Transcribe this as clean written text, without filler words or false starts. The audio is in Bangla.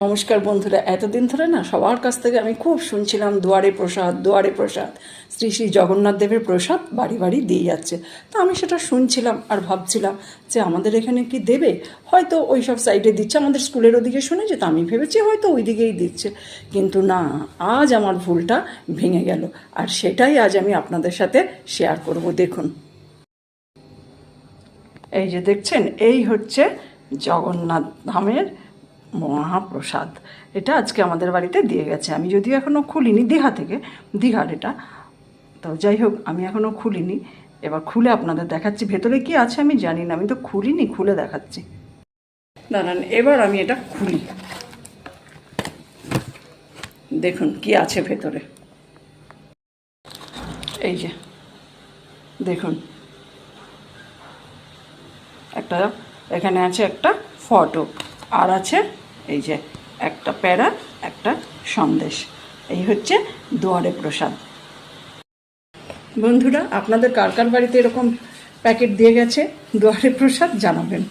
নমস্কার বন্ধুরা, এতদিন ধরে না সবার কাছ থেকে আমি খুব শুনছিলাম দুয়ারে প্রসাদ, দুয়ারে প্রসাদ, শ্রী শ্রী জগন্নাথ দেবের প্রসাদ বাড়ি বাড়ি দিয়ে যাচ্ছে। তো আমি সেটা শুনছিলাম আর ভাবছিলাম যে আমাদের এখানে কি দেবে, হয়তো ওই সব সাইডে দিচ্ছে, আমাদের স্কুলের ওদিকে শুনেছি, তো আমি ভেবেছি হয়তো ওই দিকেই দিচ্ছে। কিন্তু না, আজ আমার ভুলটা ভেঙে গেল, আর সেটাই আজ আমি আপনাদের সাথে শেয়ার করব। দেখুন, এই যে দেখছেন, এই হচ্ছে জগন্নাথ ধামের মহাপ্রসাদ। এটা আজকে আমাদের বাড়িতে দিয়ে গেছে। আমি যদিও এখনও খুলিনি, দীঘার এটা, তো যাই হোক, আমি এখনও খুলিনি। এবার খুলে আপনাদের দেখাচ্ছি। ভেতরে কি আছে আমি জানি না, আমি তো খুলিনি, খুলে দেখাচ্ছি। দাঁড়ান, এবার আমি এটা খুলি। দেখুন কি আছে ভেতরে। এই যে দেখুন, একটা এখানে আছে একটা ফটো, আর আছে এই যে একটা প্যারা, একটা সন্দেশ। এই হচ্ছে দুয়ারে প্রসাদ। বন্ধুরা, আপনাদের কার কার বাড়িতে এরকম প্যাকেট দিয়ে গেছে দুয়ারে প্রসাদ জানাবেন।